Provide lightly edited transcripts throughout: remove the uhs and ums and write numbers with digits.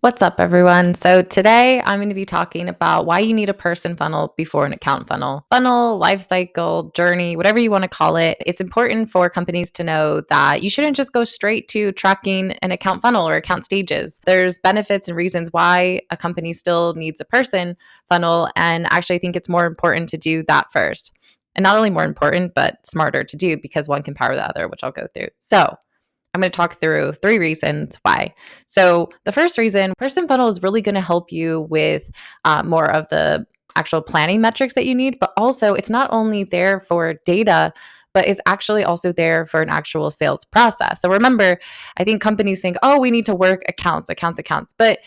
What's up, everyone? So, today I'm going to be talking about why you need a person funnel before an account funnel. Funnel, life cycle, journey, whatever you want to call it. It's important for companies to know that you shouldn't just go straight to tracking an account funnel or account stages. There's benefits and reasons why a company still needs a person funnel. And actually, I think it's more important to do that first. And not only more important, but smarter to do because one can power the other, which I'll go through. So, I'm going to talk through three reasons why. So, the first reason, person funnel is really going to help you with more of the actual planning metrics that you need, but also it's not only there for data, but it's actually also there for an actual sales process. So, remember, I think companies think, oh, we need to work accounts. But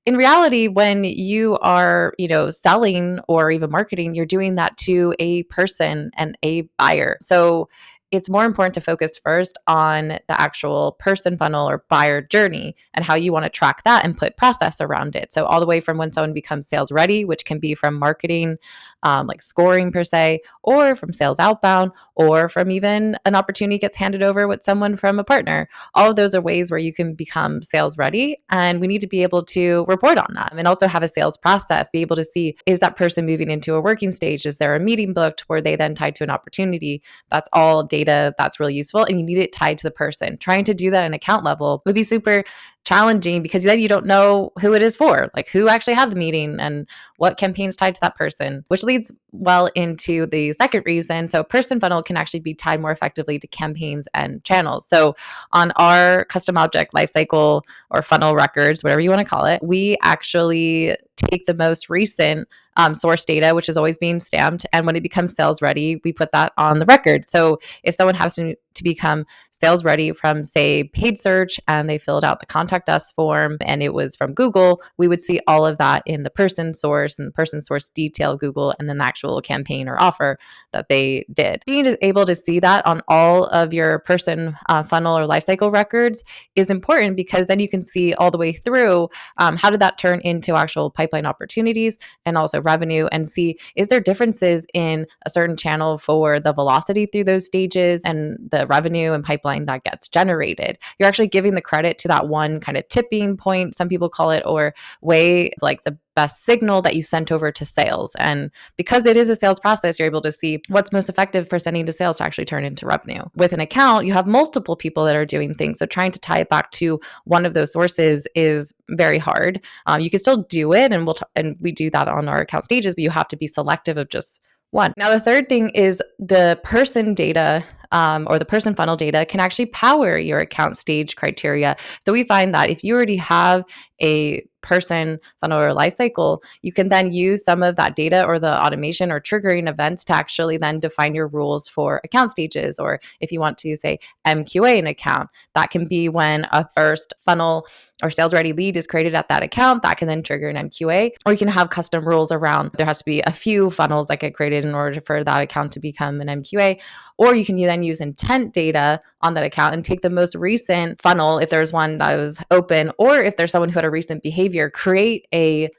in reality, when you are, selling or even marketing, you're doing that to a person and a buyer. So it's more important to focus first on the actual person funnel or buyer journey and how you want to track that and put process around it. So, all the way from when someone becomes sales ready, which can be from marketing, like scoring per se, or from sales outbound, or from even an opportunity gets handed over with someone from a partner. All of those are ways where you can become sales ready. And we need to be able to report on that and also have a sales process, be able to see, is that person moving into a working stage? Is there a meeting booked where they then tied to an opportunity? That's all data that's really useful. And you need it tied to the person. Trying to do that at an account level would be super challenging because then you don't know who it is for, like who actually had the meeting and what campaigns tied to that person, which leads well into the second reason. So, person funnel can actually be tied more effectively to campaigns and channels. So, on our custom object lifecycle or funnel records, whatever you want to call it, we actually take the most recent source data, which is always being stamped. And when it becomes sales ready, we put that on the record. So if someone has to become sales ready from, say, paid search and they filled out the contact us form and it was from Google, we would see all of that in the person source and the person source detail Google and then the actual campaign or offer that they did. Being able to see that on all of your person funnel or lifecycle records is important because then you can see all the way through how did that turn into actual pipeline opportunities and also revenue, and see, is there differences in a certain channel for the velocity through those stages and the revenue and pipeline that gets generated. You're actually giving the credit to that one kind of tipping point, some people call it, or way, like the best signal that you sent over to sales. And because it is a sales process, you're able to see what's most effective for sending to sales to actually turn into revenue. With an account, you have multiple people that are doing things. So trying to tie it back to one of those sources is very hard. You can still do it, and we do that on our account stages, but you have to be selective of just one. Now, the third thing is the person data or the person funnel data can actually power your account stage criteria. So we find that if you already have a person funnel or life cycle, you can then use some of that data or the automation or triggering events to actually then define your rules for account stages. Or if you want to say MQA an account, that can be when a first funnel or sales ready lead is created at that account, that can then trigger an MQA. Or you can have custom rules around there has to be a few funnels that get created in order for that account to become an MQA. Or you can then use intent data on that account and take the most recent funnel, if there's one that was open, or if there's someone who had a recent behavior, create a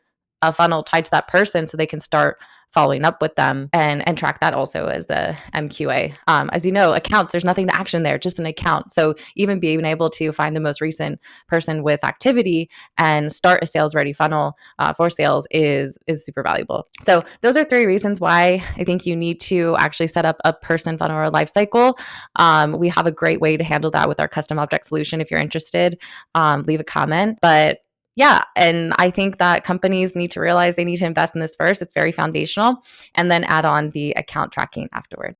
funnel tied to that person so they can start following up with them and track that also as a MQA. As you know, accounts, there's nothing to action there, just an account. So even being able to find the most recent person with activity and start a sales ready funnel for sales is super valuable. So those are three reasons why I think you need to actually set up a person funnel or a life cycle. We have a great way to handle that with our custom object solution. If you're interested, leave a comment. But yeah, and I think that companies need to realize they need to invest in this first. It's very foundational, and then add on the account tracking afterward.